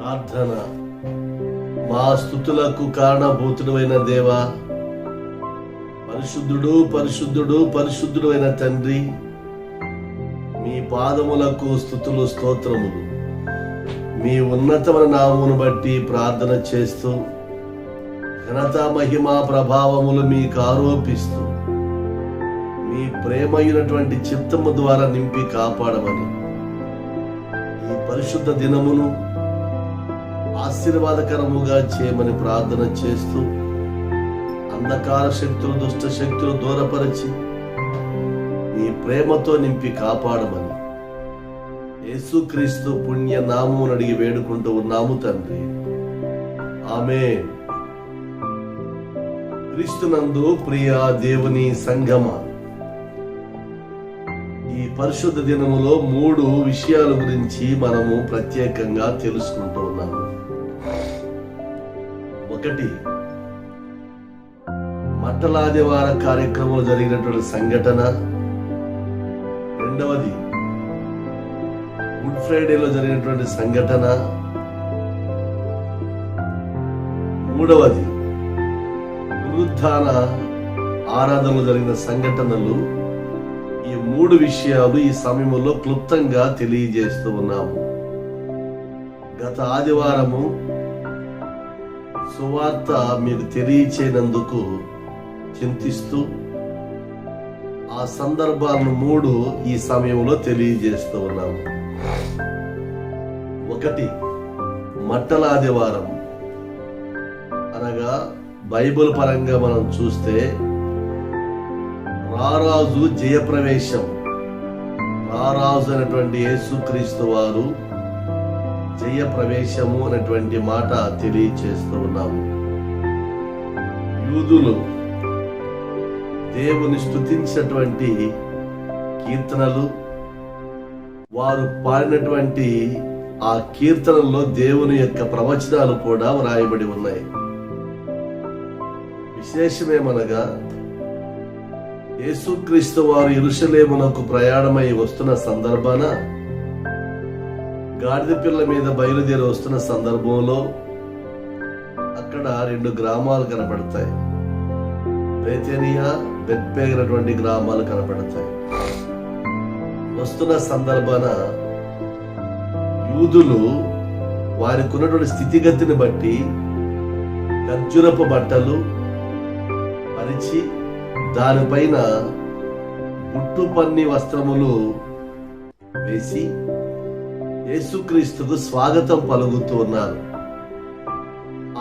ప్రార్థన. మా స్తుతులకు కారణభూతుడైన దేవా, పరిశుద్ధుడు పరిశుద్ధుడు పరిశుద్ధుడు అయిన తండ్రి, మీ పాదములకు స్తుతులు స్తోత్రములు. మీ ఉన్నతమైన నామమును బట్టి ప్రార్థన చేస్తూ ఘనత మహిమ ప్రభావములు మీకు ఆరోపిస్తూ మీ ప్రేమైనటువంటి చిత్తము ద్వారా నింపి కాపాడమని ఈ పరిశుద్ధ దినమును ఆశీర్వాదకరముగా చేయమని ప్రార్థన చేస్తూ అంధకార శక్తులు దుష్ట శక్తులు దూరపరిచి మీ ప్రేమతో నింపి కాపాడమని యేసుక్రీస్తు పుణ్య నామమును అడిగి వేడుకుంటూ ఉన్నాము తండ్రి, ఆమేన్. క్రీస్తునందు ప్రియ దేవుని సంగమా, ఈ పరిశుద్ధ దినములో 3 విషయాల గురించి మనము ప్రత్యేకంగా తెలుసుకుంటూ ఉన్నాము. 1, మట్టలాదివార కార్యక్రమంలో జరిగినటువంటి సంఘటన. 2, గుడ్ ఫ్రైడేలో జరిగినటువంటి సంఘటన. 3, పునరుత్థాన ఆరాధనలో జరిగిన సంఘటనలు. ఈ 3 విషయాలు ఈ సమయంలో క్లుప్తంగా తెలియజేస్తూ ఉన్నాము. గత ఆదివారము సువార్త మీకు తెలియచేయనందుకు చింతిస్తూ ఆ సందర్భాలను 3 ఈ సమయంలో తెలియజేస్తూ ఉన్నాము. 1, మట్టల ఆదివారం అనగా బైబిల్ పరంగా మనం చూస్తే రారాజు జయప్రవేశం. రారాజు అనేటువంటి యేసుక్రీస్తు వారు జయప్రవేశము అనేటువంటి మాట తెలియచేస్తూ ఉన్నాము. యూదులు దేవుని స్తుతించినటువంటి కీర్తనలు, వారు పాడినటువంటి ఆ కీర్తనల్లో దేవుని యొక్క ప్రవచనాలు కూడా వ్రాయబడి ఉన్నాయి. విశేషమేమనగా యేసుక్రీస్తు వారు యెరూషలేమునకు ప్రయాణమై వస్తున్న సందర్భాన, గాడిద పిల్ల మీద బయలుదేరి వస్తున్న సందర్భంలో అక్కడ 2 గ్రామాలు కనపడతాయి. బేతేనియా, బెత్పేగ్ అనేటువంటి గ్రామాలు కనపడతాయి. వస్తున్న సందర్భాన యూదులు వారికి ఉన్నటువంటి స్థితిగతిని బట్టి ఖర్జూరపు బట్టలు పరిచి దానిపైన బుట్టు పన్ని వస్త్రములు వేసి యేసుక్రీస్తుకు స్వాగతం పలుకుతూ ఉన్నారు.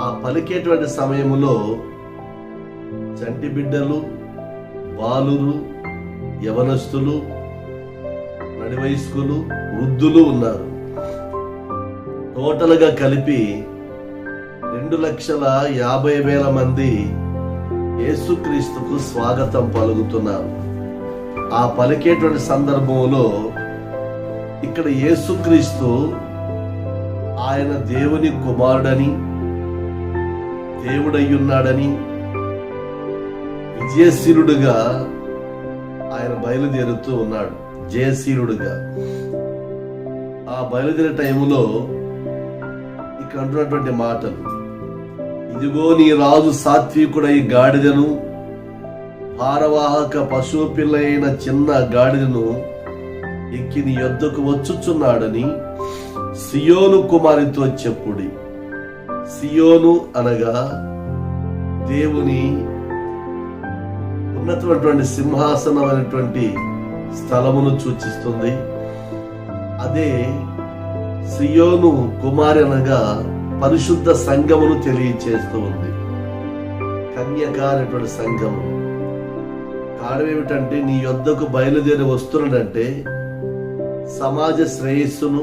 ఆ పలికేటువంటి సమయములో చంటి బిడ్డలు, బాలురు, యవనస్తులు, నడివయస్కులు, వృద్ధులు ఉన్నారు. టోటల్గా కలిపి 2,50,000 మంది యేసుక్రీస్తుకు స్వాగతం పలుకుతున్నారు. ఆ పలికేటువంటి సందర్భంలో ఇక్కడ యేసుక్రీస్తు ఆయన దేవుని కుమారుడని, దేవుడయ్యున్నాడని విజయశీలుడుగా ఆయన బయలుదేరుతూ ఉన్నాడు. జయశీలుడుగా ఆ బయలుదేరే టైములో ఇక్కడ అంటున్నటువంటి మాటలు, ఇదిగో నీ రాజు సాత్వికుడై గాడిదను, భారవాహక పశువు పిల్ల అయిన చిన్న గాడిదను ఎక్కి నీ యొద్దకు వచ్చుచున్నాడని సియోను కుమారితో చెప్పుడి. సియోను అనగా దేవుని ఉన్నతమైనటువంటి సింహాసనమైనటువంటి స్థలమును సూచిస్తుంది. అదే సియోను కుమారి అనగా పరిశుద్ధ సంఘమును తెలియచేస్తూ ఉంది. కన్యక అనేటువంటి సంఘము. కారణం ఏమిటంటే, నీ యొద్దకు బయలుదేరి వస్తున్నాడంటే సమాజ శ్రేయస్సును,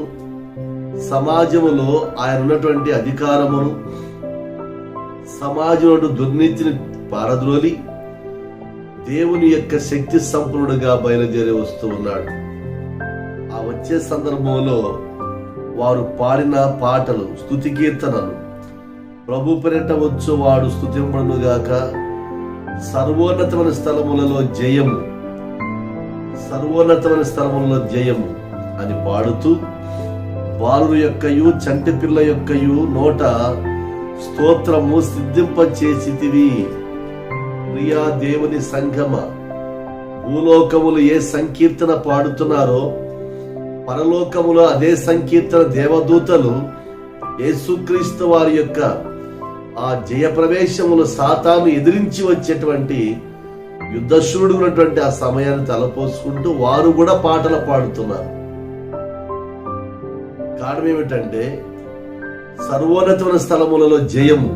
సమాజములో ఆయన ఉన్నటువంటి అధికారమును, సమాజంలో దుర్నీతిని పారద్రోలి దేవుని యొక్క శక్తి సంపన్నుడుగా బయలుదేరి వస్తూ ఉన్నాడు. ఆ వచ్చే సందర్భంలో వారు పాడిన పాటలు, స్తుతి కీర్తనలు, ప్రభు పేరిట వచ్చు వాడు స్తుతింపడును గాక, సర్వోన్నతమైన స్థలములలో జయము, సర్వోన్నతమైన స్థలములలో జయము అని పాడుతూ బాలుని యొక్కయు చంటి పిల్ల యొక్కయు నోట స్తోత్రము సిద్ధింప చేసితివి. ప్రియా దేవుని సంగమ, భూలోకములు ఏ సంకీర్తన పాడుతున్నారో పరలోకములో అదే సంకీర్తన దేవదూతలు యేసుక్రీస్తు వారి యొక్క ఆ జయ ప్రవేశములు సాతాను ఎదిరించి వచ్చేటువంటి యుద్ధశూరుడు ఉన్నటువంటి ఆ సమయాన్ని తలపోసుకుంటూ వారు కూడా పాటలు పాడుతున్నారు. కారణం ఏమిటంటే సర్వోన్నతమైన స్థలములలో జయము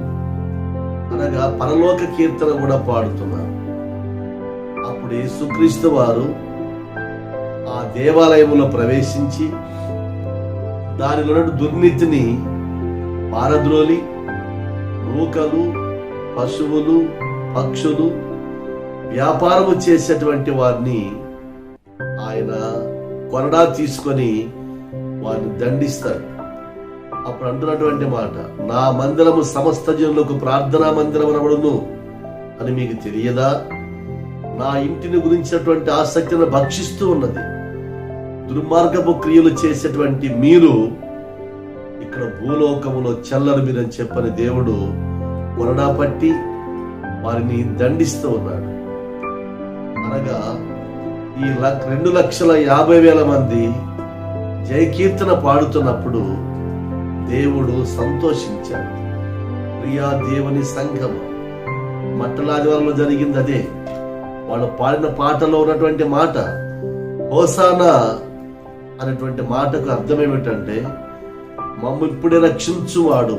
అనగా పరలోక కీర్తన కూడా పాడుతున్నారు. అప్పుడు యేసుక్రీస్తు వారు ఆ దేవాలయములో ప్రవేశించి దానిలో దుర్నీతిని పారద్రోలి రూకలు, పశువులు, పక్షులు వ్యాపారము చేసేటువంటి వారిని ఆయన కొరడా తీసుకొని వారిని దండిస్తాడు. అప్పుడు అంటున్నటువంటి మాట, నా మందిరము సమస్త జనులకు ప్రార్థనా మందిరం అనబడును అని మీకు తెలియదా? నా ఇంటిని గురించినటువంటి ఆసక్తిని భక్షిస్తూ ఉన్నది దుర్మార్గపు క్రియలు చేసేటువంటి మీరు ఇక్కడ భూలోకములో చెల్లరు మీరని చెప్పని దేవుడు కొరడా పట్టి వారిని దండిస్తూ ఉన్నాడు. అనగా ఈ 2,50,000 మంది జయకీర్తన పాడుతున్నప్పుడు దేవుడు సంతోషించాడు. ప్రియా దేవుని సంఘం, మట్టలాదివారంలో జరిగింది అదే. వాళ్ళు పాడిన పాటలో ఉన్నటువంటి మాట హోసానా అనేటువంటి మాటకు అర్థం ఏమిటంటే మమ్మ ఇప్పుడే రక్షించువాడు,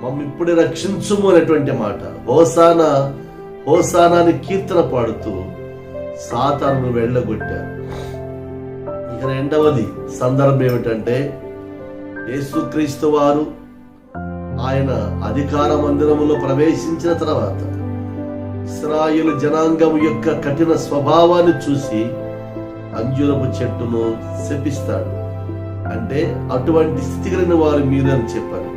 మమ్మ ఇప్పుడే రక్షించుము అనేటువంటి మాట. హోసానా హోసానా అని కీర్తన పాడుతూ సాతానును వెళ్ళగొట్టారు. ఇక రెండవది సందర్భం ఏమిటంటే యేసుక్రీస్తు వారు ఆయన అధికార మందిరములో ప్రవేశించిన తర్వాత ఇశ్రాయేలు జనాంగం యొక్క కఠిన స్వభావాన్ని చూసి అంజూరపు చెట్టును శపిస్తాడు. అంటే అటువంటి స్థితి కలిగిన వారు మీరు అని చెప్పారు.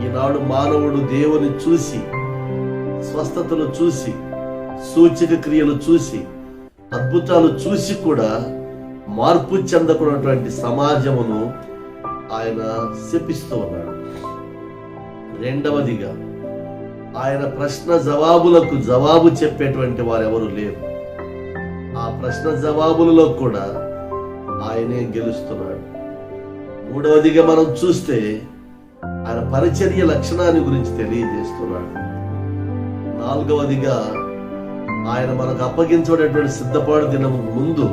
ఈనాడు మానవుడు దేవుని చూసి, స్వస్థతలు చూసి, సూచక క్రియలు చూసి, అద్భుతాలు చూసి కూడా మార్పు చెందకున్నటువంటి సమాజమును ఆయన శపిస్తూ ఉన్నాడు. రెండవదిగా ఆయన ప్రశ్న జవాబులకు జవాబు చెప్పేటువంటి వారెవరు లేరు. ఆ ప్రశ్న జవాబులలో కూడా ఆయనే గెలుస్తున్నాడు. మూడవదిగా మనం చూస్తే ఆయన పరిచర్య లక్షణాన్ని గురించి తెలియజేస్తున్నాడు. నాలుగవదిగా ఆయన మనకు అప్పగించబడేటువంటి సిద్ధపాటు దినము ముందు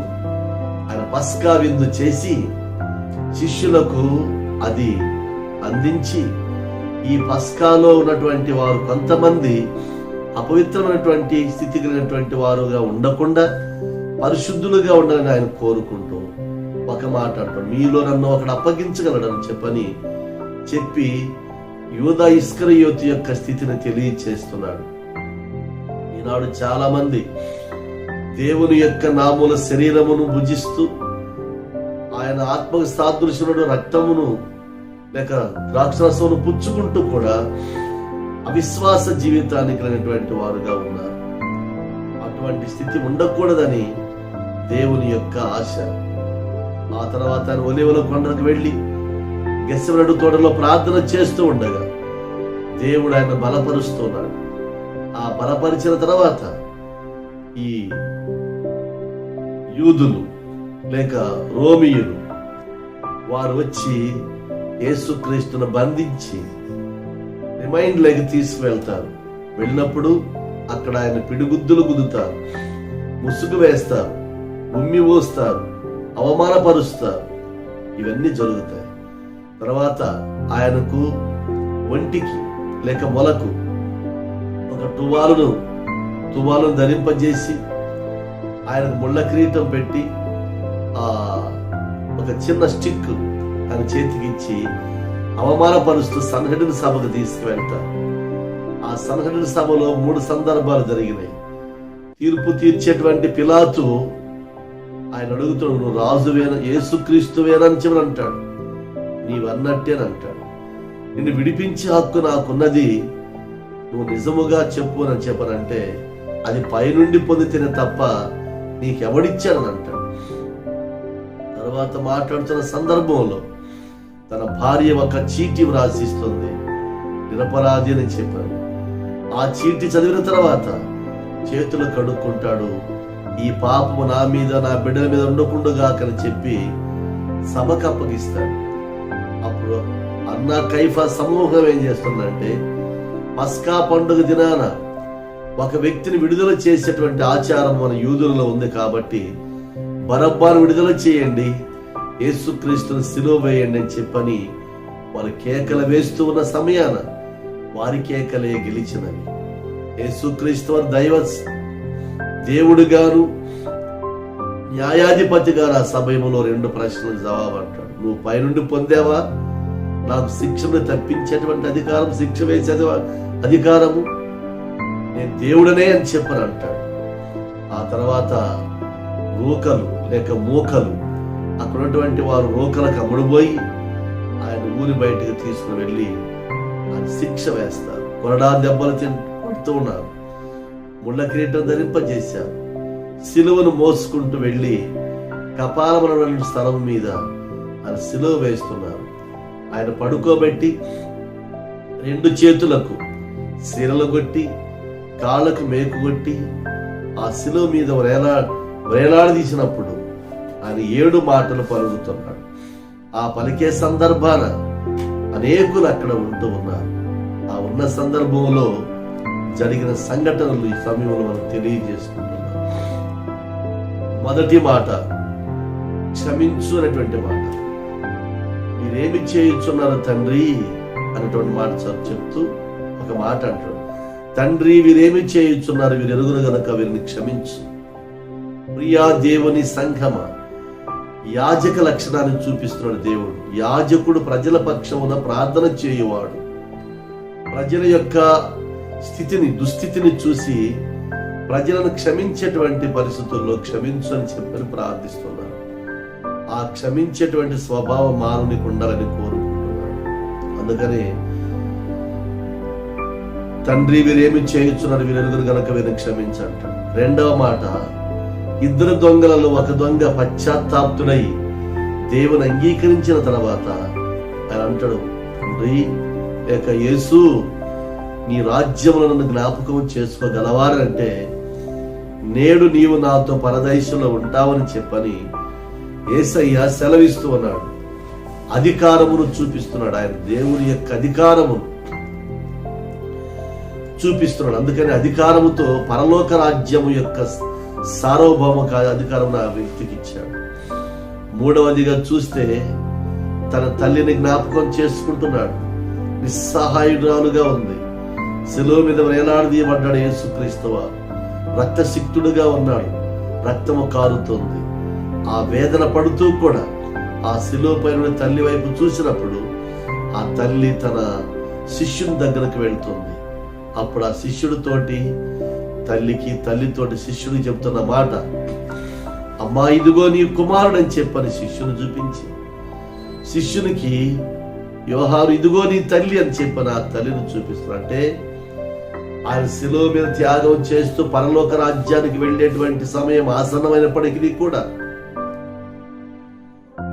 ఆయన పస్కా విందు చేసి శిష్యులకు అది అందించి ఈ పస్కాలో ఉన్నటువంటి వారు కొంతమంది అపవిత్రమైనటువంటి స్థితి కలిగినటువంటి వారుగా ఉండకుండా పరిశుద్ధులుగా ఉండాలని ఆయన కోరుకుంటూ ఒక మాట అంటాడు, మీలో నన్ను ఒకడు అప్పగించగలడని చెప్పి యూదా ఇస్కరియోతు యొక్క స్థితిని తెలియచేస్తున్నాడు. ఈనాడు చాలా మంది దేవుని యొక్క నామూల శరీరమును భుజిస్తూ ఆయన ఆత్మకు సాదృశ్యుడు రక్తమును లేక ద్రాక్షరసమును పుచ్చుకుంటూ కూడా అవిశ్వాస జీవితాన్ని కలిగినటువంటి వారుగా ఉన్నారు. అటువంటి స్థితి ఉండకూడదని దేవుని యొక్క ఆశ. ఆ తర్వాత ఆయన ఒలీవల కొండకు వెళ్ళి గెత్సేమనే తోటలో ప్రార్థన చేస్తూ ఉండగా దేవుడు ఆయన బలపరుస్తున్నాడు. ఆ బలపరిచిన తర్వాత ఈ యూదులు లేక రోమియులు వారు వచ్చి యేసుక్రీస్తును బంధించి రిమైండ్ లేక తీసుకువెళ్తారు. వెళ్ళినప్పుడు అక్కడ ఆయన పిడిగుద్దులు గుద్దుతారు, ముసుగు వేస్తారు, ఉమ్మి పోస్తారు, అవమానపరుస్తారు. ఇవన్నీ జరుగుతాయి. తర్వాత ఆయనకు ఒంటికి లేక మొలకు ఒక తువాలును ధరింపజేసి ఆయనకు ముళ్ళ కిరీటం పెట్టి ఒక చిన్న స్టిక్ ఆయన చేతికి ఇచ్చి అవమానపరుస్తూ సన్హెడ్రిన్ సభకు తీసుకువెళ్తారు. ఆ సన్హెడ్రిన్ సభలో 3 సందర్భాలు జరిగినాయి. తీర్పు తీర్చేటువంటి పిలాతు ఆయన అడుగుతాడు, నువ్వు రాజువేనా, యేసుక్రీస్తువేనని చెప్పని అంటాడు. నీవన్నట్టేనంటాడు. నిన్ను విడిపించే హక్కు నాకున్నది, నువ్వు నిజముగా చెప్పు అని చెప్పనంటే అది పైనుండి పొందితేనే తప్ప నీకెవడిచ్చాడని అంటాడు. తర్వాత మాట్లాడుతున్న సందర్భంలో తన భార్య ఒక చీటి వ్రాసిస్తుంది, నిరపరాధి అని చెప్పాడు. ఆ చీటి చదివిన తర్వాత చేతులు కడుక్కుంటాడు. ఈ పాపము నా మీద, నా బిడ్డల మీద ఉండకుండాగాకని చెప్పి సభకు అప్పగిస్తాడు. అప్పుడు అన్న కైఫా సమూహం ఏం చేస్తుందంటే, పస్కా పండుగ దినాన ఒక వ్యక్తిని విడుదల చేసేటువంటి ఆచారం మన యూదులలో ఉంది కాబట్టి బరబ్బాను విడుదల చేయండి, యేసుక్రీస్తుని సిలువ వేయండి అని చెప్పని వారు కేకలు వేస్తూ ఉన్న సమయాన వారి కేకలే గెలిచినవి. యేసుక్రీస్తు వారు దేవుడు గారు, న్యాయాధిపతి గారు ఆ సమయంలో 2 ప్రశ్నలకు జవాబు అంటాడు. నువ్వు పైనుండి పొందావా నాకు శిక్షను తప్పించేటువంటి అధికారం, శిక్ష వేసే అధికారము? నేను దేవుడనే అని చెప్పని అంటాడు. ఆ తర్వాత రోకలు లేక మూకలు, అక్కడ ఉన్నటువంటి వారు రోకలకు అమ్ముడుపోయి ఆయన ఊరి బయటకు తీసుకుని వెళ్ళి ఆయన శిక్ష వేస్తారు. కొరడా దెబ్బలు కొడుతూ ఉన్నారు, ముళ్ళ కిరీటం ధరింపజేశారు, సిలువను మోసుకుంటూ వెళ్ళి కపాలమున స్థలం మీద ఆయన సిలువ వేస్తున్నారు. ఆయన పడుకోబెట్టి 2 చేతులకు శిరలు కొట్టి, కాళ్ళకు మేకు కొట్టి ఆ శిలువ మీద వేలాడదీసినప్పుడు ఆయన 7 మాటలు పలుకుతున్నాడు. ఆ పలికే సందర్భాన అనేకులు అక్కడ ఉంటూ ఉన్నారు. ఆ ఉన్న సందర్భంలో జరిగిన సంఘటనలు ఈ సమయంలో మనం తెలియజేసుకుంటున్నాం. మొదటి మాట క్షమించు అనేటువంటి మాట. మీరేమి చేయుచున్నారు తండ్రి అనేటువంటి మాట చెప్తూ ఒక మాట అంటాడు, తండ్రి వీరేమి చేయుచున్నారు, వీరు ఎరుగురు గనక వీరిని క్షమించు. ప్రియా దేవుని సంఘమ, యాజక లక్షణాన్ని చూపిస్తున్నాడు దేవుడు. యాజకుడు ప్రజల పక్షమున ప్రార్థన చేయువాడు. ప్రజల యొక్క దుస్థితిని చూసి ప్రజలను క్షమించేటువంటి పరిస్థితుల్లో క్షమించు అని చెప్పని ప్రార్థిస్తున్నాడు. ఆ క్షమించేటువంటి స్వభావం మానవునికి ఉండాలని కోరుకుంటున్నాడు. అందుకని తండ్రి వీరేమి చేయుచున్నారు, వీరెరుగురు గనక వీరిని క్షమించంటాడు. 2వ మాట, 2 దొంగలలో ఒక దొంగ పశ్చాత్తాప్తుడై దేవుని అంగీకరించిన తర్వాత ఆయన అంటాడు, తండ్రి లేక యేసు నీ రాజ్యములను నన్ను జ్ఞాపకం చేసుకోగలవారంటే నేడు నీవు నాతో పరదేశంలో ఉంటావని చెప్పని యేసయ్య సెలవిస్తూ ఉన్నాడు. అధికారమును చూపిస్తున్నాడు. ఆయన దేవుని యొక్క అధికారమును చూపిస్తున్నాడు. అందుకని అధికారముతో పరలోక రాజ్యము యొక్క సార్వభౌమ అధికారం ఆ వ్యక్తికి ఇచ్చాడు. 3వదిగా చూస్తే తన తల్లిని జ్ఞాపకం చేసుకుంటున్నాడు. నిస్సహాయురాలుగా ఉంది, శిలువ మీద వేలాడదీయబడ్డాడు యేసుక్రీస్తు వారు. రక్తసిక్తుడుగా ఉన్నాడు, రక్తము కారుతోంది. ఆ వేదన పడుతూ కూడా ఆ శిలువ పైన తల్లి వైపు చూసినప్పుడు ఆ తల్లి తన శిష్యుని దగ్గరకు వెళ్తుంది. అప్పుడు ఆ శిష్యుడితోటి తల్లితోటి శిష్యుడికి చెప్తున్న మాట, అమ్మా ఇదిగో నీ కుమారుడు అని చెప్పని శిష్యుని చూపించి, శిష్యునికి యోహాను ఇదిగో నీ తల్లి అని చెప్పని ఆ తల్లిని చూపిస్తున్నా. అంటే ఆయన శిలువ మీద త్యాగం చేస్తూ పరలోక రాజ్యానికి వెళ్ళేటువంటి సమయం ఆసన్నమైనప్పటికీ కూడా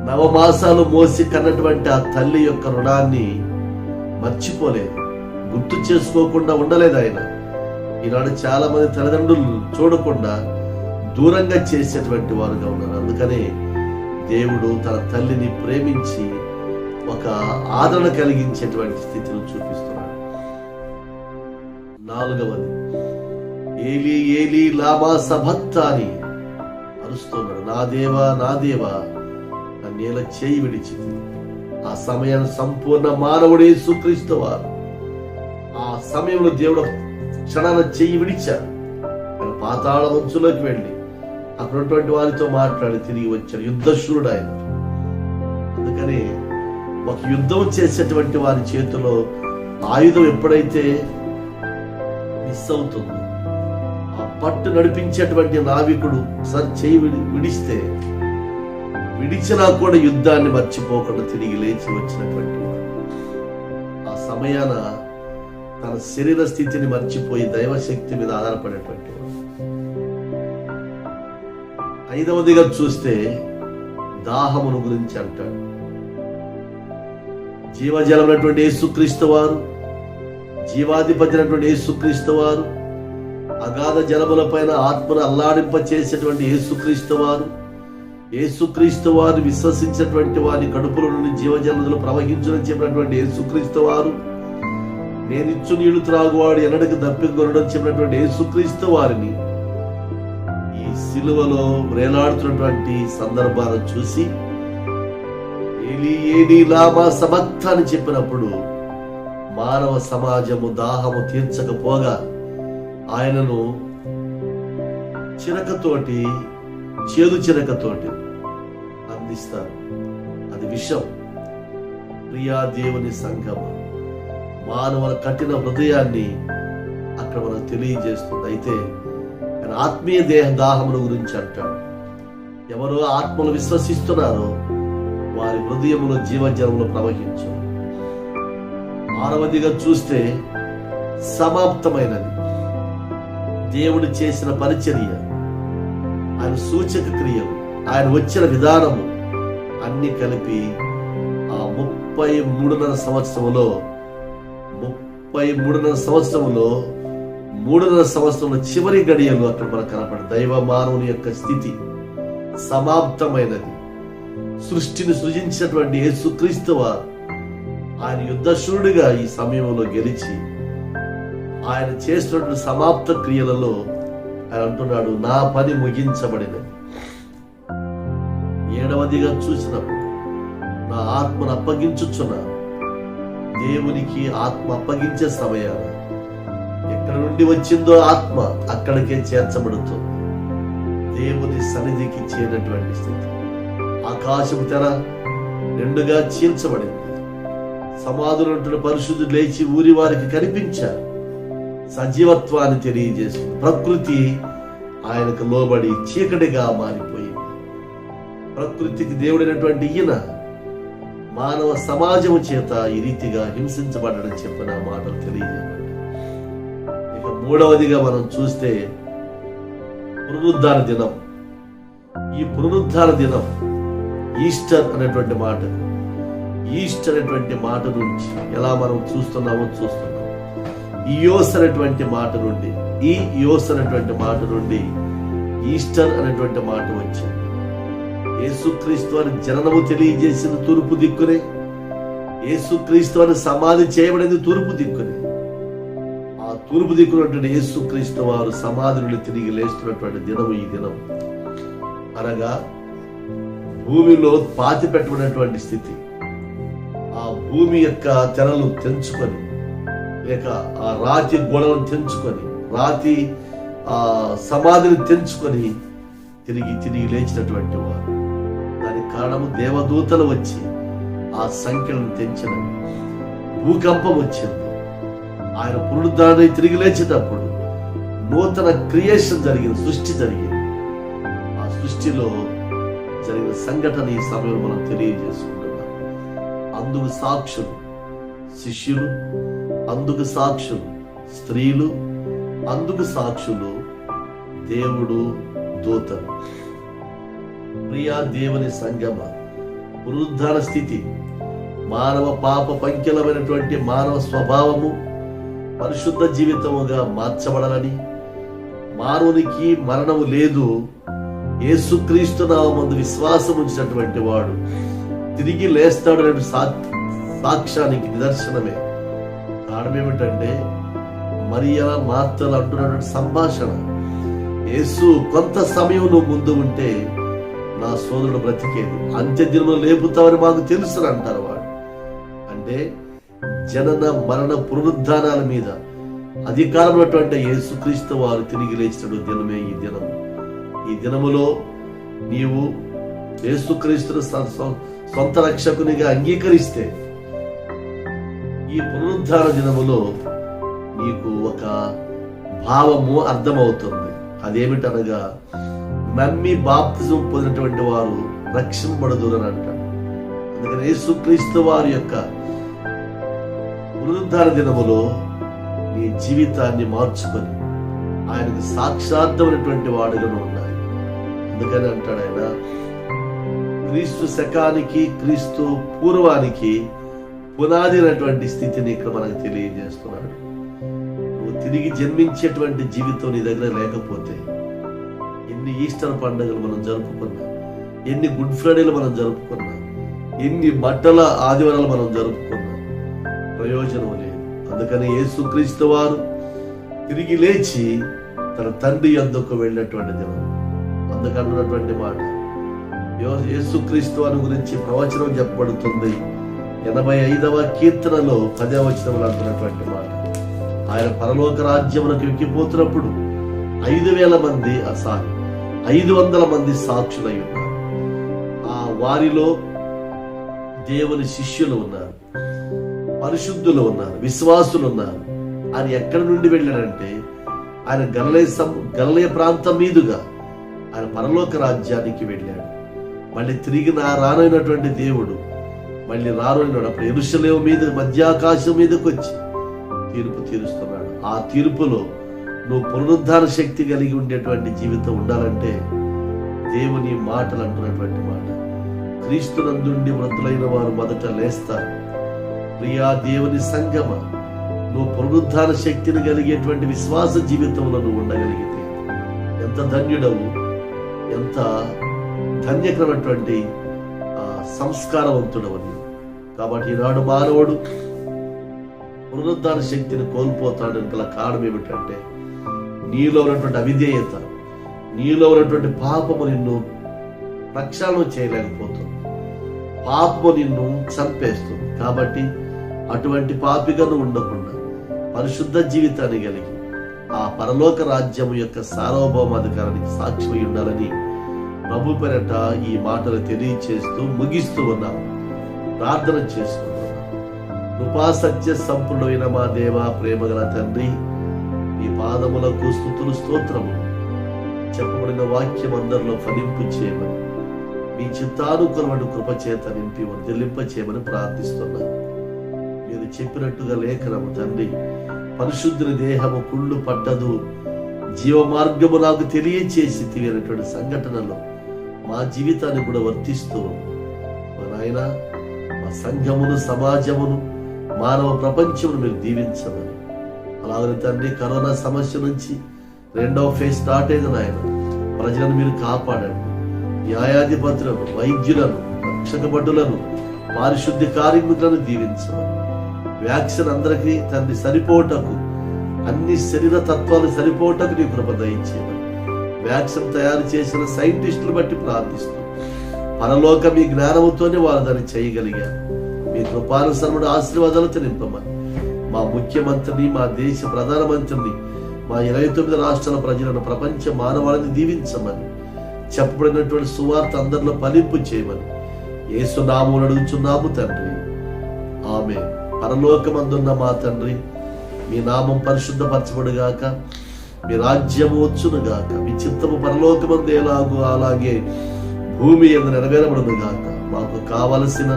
9 మాసాలు మోసి కన్నటువంటి ఆ తల్లి యొక్క రుణాన్ని మర్చిపోలేదు, గుర్తు చేసుకోకుండా ఉండలేదు ఆయన. ఈనాడు చాలా మంది తల్లిదండ్రులు చూడకుండా దూరంగా చేసేటువంటి వారుగా ఉన్నారు. అందుకనే దేవుడు తన తల్లిని ప్రేమించి ఒక ఆదరణ కలిగించేటువంటి స్థితిని చూపిస్తున్నాడు. 4వది, ఏలీ ఏలీ లామా సబక్తాని అరుస్తున్నాడు, నా దేవా నా దేవా నన్నేల చేయి విడిచింది. ఆ సమయాన్ని సంపూర్ణ మానవుడే యేసుక్రీస్తు వారు ఆ సమయంలో దేవుడు క్షణాన చెయ్యి విడిచాడు. పాతాళ మంచులోకి వెళ్ళి అక్కడ ఉన్నటువంటి వారితో మాట్లాడి తిరిగి వచ్చాడు. యుద్ధశూరుడు ఆయన. అందుకని ఒక యుద్ధం చేసేటువంటి వారి చేతిలో ఆయుధం ఎప్పుడైతే మిస్ అవుతుందో, ఆ పట్టు నడిపించేటువంటి నావికుడు ఒకసారి చెయ్యి విడిస్తే విడిచినా కూడా యుద్ధాన్ని మర్చిపోకుండా తిరిగి లేచి వచ్చినటువంటి వాడు. ఆ సమయాన తన శరీర స్థితిని మర్చిపోయి దైవశక్తి మీద ఆధారపడేటువంటి వాడు. 5వదిగా చూస్తే దాహమును గురించి అంటాడు. జీవజలమైనటువంటి యేసుక్రీస్తు వారు, జీవాధిపతి అయినటువంటి యేసుక్రీస్తు వారు, అగాధ జలముల పైన ఆత్మను అల్లాడింప చేసేటువంటి యేసుక్రీస్తు వారు, యేసుక్రీస్తు వారు విశ్వసించినటువంటి వారి కడుపుల నుండి జీవజలములు ప్రవహించునని చెప్పినటువంటి యేసుక్రీస్తు వారు, నేనిచ్చు నీళ్లు త్రాగువాడు ఎన్నడకు దప్పికొనడం చెప్పినటువంటి యేసుక్రీస్తు వారిని ఈ సిలువలో వేలాడుతున్నటువంటి సందర్భాలను చూసి ఏలీ ఏలీ లామా సబక్తా అని చెప్పినప్పుడు మానవ సమాజము దాహము తీర్చకపోగా ఆయనను చిరకతోటి, చేదు చిరకతోటి అందిస్తారు. అది విషం. ప్రియా దేవుని సంఘము, మానవుల కఠిన హృదయాన్ని అక్కడ మనకు తెలియజేస్తుంది. అయితే ఆత్మీయ దేహ దాహముల గురించి అంటాడు. ఎవరో ఆత్మలు విశ్వసిస్తున్నారో వారి హృదయములో జీవజలములు ప్రవహించు. 6వదిగా చూస్తే సమాప్తమైనది. దేవుడు చేసిన పరిచర్య, ఆయన సూచక క్రియలు, ఆయన వచ్చిన విధానము అన్ని కలిపి ఆ 33.5 సంవత్సరములో 3.5 సంవత్సరంలో చివరి గడియలు అక్కడ మనకు కనపడి దైవ మానవుని యొక్క స్థితి సమాప్తమైనది. సృష్టిని సృజించినటువంటి యేసుక్రీస్తు వారు ఆయన యుద్ధశూరుడిగా ఈ సమయంలో గెలిచి ఆయన చేసినటువంటి సమాప్త క్రియలలో ఆయన అంటున్నాడు, నా పని ముగించబడినది. 7వదిగా చూసినప్పుడు నా ఆత్మను అప్పగించుచున్నాను. దేవునికి ఆత్మ అప్పగించే సమయాన ఎక్కడి నుండి వచ్చిందో ఆత్మ అక్కడికే చేర్చబడుతుంది. దేవుని సన్నిధికి చేరినటువంటి స్థితి. ఆకాశము తెర 2గా చీల్చబడింది. సమాధులు పరిశుద్ధులు లేచి ఊరి వారికి కనిపించారు. సజీవత్వాన్ని తెలియజేస్తుంది. ప్రకృతి ఆయనకు లోబడి చీకటిగా మారిపోయింది. ప్రకృతికి దేవుడైనటువంటి ఈయన మానవ సమాజము చేత ఈ రీతిగా హింసించబడ్డని చెప్పిన మాటలు తెలియజేయబడ్డాయి. ఇక 3వదిగా మనం చూస్తే పునరుద్ధాన దినం. ఈ పునరుద్ధాన దినం ఈస్టర్ అనేటువంటి మాట నుంచి ఎలా మనం చూస్తున్నాం. ఇయోస్ అనేటువంటి మాట నుండి ఈస్టర్ అనేటువంటి మాట వచ్చింది. యేసుక్రీస్తు అని జననము తెలియజేసిన తూర్పు దిక్కునే, యేసుక్రీస్తు అని సమాధి చేయబడింది తూర్పు దిక్కునే. ఆ తూర్పు దిక్కునటువంటి యేసుక్రీస్తు వారు సమాధి నుండి తిరిగి లేస్తున్నటువంటి దినము ఈ దినం. అనగా భూమిలో పాతి పెట్టబడినటువంటి స్థితి. ఆ భూమి యొక్క తెరలు తెంచుకొని, లేక ఆ రాతి గోడలను తెంచుకొని, రాతి ఆ సమాధిని తెంచుకొని తిరిగి లేచినటువంటి వారు. దానికి కారణము దేవదూతలు వచ్చి ఆ సంఖ్యలను తెంచిన భూకంపం వచ్చింది. ఆయన పునరుద్ధారణై తిరిగి లేచేటప్పుడు నూతన క్రియేషన్ జరిగింది, సృష్టి జరిగింది. ఆ సృష్టిలో జరిగిన సంఘటన ఈ సమయంలో మనం తెలియజేసుకుంటున్నాం. అందుకు సాక్షులు శిష్యులు, అందుకు సాక్షులు స్త్రీలు, అందుకు సాక్షులు దేవుడు, దూతలు. ప్రియా దేవుని సంగమ, పునరుద్ధాన స్థితి మానవ పాప పంకిలమైనటువంటి మానవ స్వభావము పరిశుద్ధ జీవితముగా మార్చబడాలని, మానవునికి మరణము లేదు, యేసుక్రీస్తు నామమునందు విశ్వాసం ఉంచినటువంటి వాడు తిరిగి లేస్తాడు అనే సాక్ష్యానికి నిదర్శనమే. కారణం ఏమిటంటే మరియా మార్తలు అంటున్నటువంటి సంభాషణ. యేసు, కొంత సమయం నువ్వు ముందు ఉంటే నా సోదరుడు బ్రతికేది, అంత్య దినములు లేపుతావని మాకు తెలుసు అంటారు వాడు. అంటే జనన మరణ పునరుద్ధానాల మీద అధికారం ఉన్నటువంటి యేసుక్రీస్తు వారు తిరిగి లేచిన దినమే ఈ దినం. ఈ దినములో నీవు యేసుక్రీస్తును సొంత రక్షకునిగా అంగీకరిస్తే ఈ పునరుద్ధాన దినములో నీకు ఒక భావము అర్థమవుతుంది. అదేమిటనగా నమ్మి బాప్తిజం పొందినటువంటి వారు రక్షింపబడదురు అని అంటాడు. అందుకని యేసుక్రీస్తు వారి యొక్క పునరుద్ధాన దినములో నీ జీవితాన్ని మార్చుకొని ఆయనకు సాక్షార్థమైనటువంటి వాడుగా ఉండాలి. అందుకని అంటాడు ఆయన, క్రీస్తు శకానికి క్రీస్తు పూర్వానికి పునాది అయినటువంటి స్థితిని ఇక్కడ మనకు తెలియజేస్తున్నాడు. నువ్వు తిరిగి జన్మించేటువంటి జీవితం నీ దగ్గర లేకపోతే ఎన్ని ఈస్టర్ పండుగలు మనం జరుపుకున్నా, ఎన్ని గుడ్ ఫ్రైడేలు మనం జరుపుకున్నా, ఎన్ని బట్టల ఆదివారాలు మనం జరుపుకున్నా ప్రయోజనం లేదు. అందుకని యేసుక్రీస్తు వారు తిరిగి లేచి తన తండ్రి యొద్దకు వెళ్ళినటువంటి దినం. అందుకన్నటువంటి మాట యేసుక్రీస్తు వారి గురించి ప్రవచనం చెప్పబడుతుంది. 85వ కీర్తనలో 10వ వచనంలో అంటున్నటువంటి మాట, ఆయన పరలోక రాజ్యములకు ఎక్కిపోతున్నప్పుడు 5,000 మంది 500 మంది సాక్షులై ఉన్నారు. ఆ వారిలో దేవుని శిష్యులు ఉన్నారు, పరిశుద్ధులు ఉన్నారు, విశ్వాసులు ఉన్నారు. ఆయన ఎక్కడి నుండి వెళ్ళాడంటే ఆయన గలిలయ ప్రాంతం మీదుగా ఆయన పరలోక రాజ్యానికి వెళ్ళాడు. మళ్ళీ తిరిగి రానైనటువంటి దేవుడు మళ్ళీ రానైనాడు. అప్పుడు యెరూషలేము మీద మధ్యాకాశం మీదకి వచ్చి తీర్పు తీరుస్తున్నాడు. ఆ తీర్పులో నువ్వు పునరుద్ధార శక్తి కలిగి ఉండేటువంటి జీవితం ఉండాలంటే దేవుని మాటలు అంటున్నటువంటి మాట, క్రీస్తునందుండి వృద్ధులైన వారు మొదట లేస్తారు. ప్రియా దేవుని సంగమ, నువ్వు పునరుద్ధార శక్తిని కలిగేటువంటి విశ్వాస జీవితంలో నువ్వు ఉండగలిగితే ఎంత ధన్యుడవు, ఎంత ధన్యకరమైనటువంటి సంస్కారవంతుడవని. కాబట్టి ఈనాడు మానవుడు పునరుద్ధార శక్తిని కోల్పోతాడని గల కారణం ఏమిటంటే నీలో ఉన్నటువంటి అవిధేయత, నీలో ఉన్నటువంటి పాపము నిన్ను ప్రక్షాళన చేయలేకపోతుంది. పాపము నిన్ను చంపేస్తుంది. కాబట్టి అటువంటి పాపిగా నువ్వు ఉండకుండా పరిశుద్ధ జీవితాన్ని కలిగి ఆ పరలోక రాజ్యం యొక్క సార్వభౌమాధికారానికి సాక్షి ఉండాలని ప్రభు పేరట ఈ మాటలు తెలియచేస్తూ ముగిస్తూ ఉన్నాం. ప్రార్థన చేసుకుంటున్నాం. కృపా సత్య సంపూర్ణమైన మా దేవా, ప్రేమగల తండ్రి, మీ పాదములకు స్తుతులు స్తోత్రము. చెప్పబడిన వాక్యం అందరిలో ఫలింపు చేయమని, మీ చిత్తానుకూలమైన కృప చేత నింపి వర్ధిల్లింప చేయమని ప్రార్థిస్తున్నాను. మీరు చెప్పినట్టుగా లేఖనము తండ్రి, పరిశుద్ధుని దేహము కుళ్ళు పట్టదు, జీవ మార్గము నాకు తెలియచేసి అనేటువంటి సంఘటనలో మా జీవితాన్ని కూడా వర్తిస్తూ మా నాయన, మా సంఘమును, సమాజమును, మానవ ప్రపంచమును మీరు దీవించమని. అలాగే తండ్రి, కరోనా సమస్య నుంచి 2వ ఫేజ్ స్టార్ట్ అయింది నాయన. ప్రజలను మీరు కాపాడండి. న్యాయాధిపతులను, వైద్యులను, రక్షక భటులను, పారిశుద్ధ్య కార్మికులను దీవించమని. వ్యాక్సిన్ అందరికీ తండ్రి సరిపోవటకు, అన్ని శరీర తత్వాలు సరిపోవటకు నీ కృప దయచేయమని. వ్యాక్సిన్ తయారు చేసిన సైంటిస్టులు బట్టి ప్రార్థిస్తూ పరలోక మీ జ్ఞానముతోనే వారు దాన్ని చేయగలిగారు. మీ కృపానుసరముడు ఆశీర్వాదాలతో నింపమని. మా ముఖ్యమంత్రిని, మా దేశ ప్రధానమంత్రిని, మా 29 రాష్ట్రాల ప్రజలను, ప్రపంచ మానవాళిని దీవించమని. చెప్పబడినటువంటి సువార్త అందరిలో ఫలింపు చేయమని యేసు నామమున అడుగుచున్నాము తండ్రి, ఆమేన్. పరలోకమందున్న మా తండ్రి, మీ నామం పరిశుద్ధపరచబడుగాక, మీ రాజ్యము వచ్చునుగాక, మీ చిత్తము పరలోకమందు ఎలాగో అలాగే భూమి యందు నెరవేరబడునుగాక. మాకు కావలసిన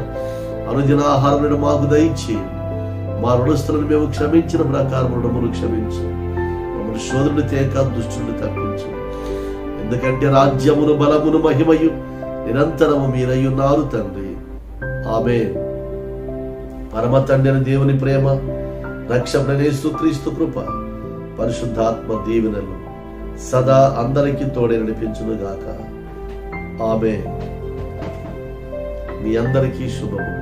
అనుదినాహారమును మాకు దయచేయండి. మా రుణస్తులను మేము క్షమించిన ప్రకారం రుణమును క్షమించు. మమ్మల్ని శోధుని తేక దుష్టుని తప్పించు. ఎందుకంటే రాజ్యమును, బలమును, మహిమయు నిరంతరము మీరయ్యున్నారు తండ్రి, ఆమేన్. పరమ తండ్రి దేవుని ప్రేమ, రక్షకుడైన యేసుక్రీస్తు కృప, పరిశుద్ధాత్మ దీవెనలు సదా అందరికీ తోడే నడిపించునుగాక, ఆమేన్. మీ అందరికీ శుభము.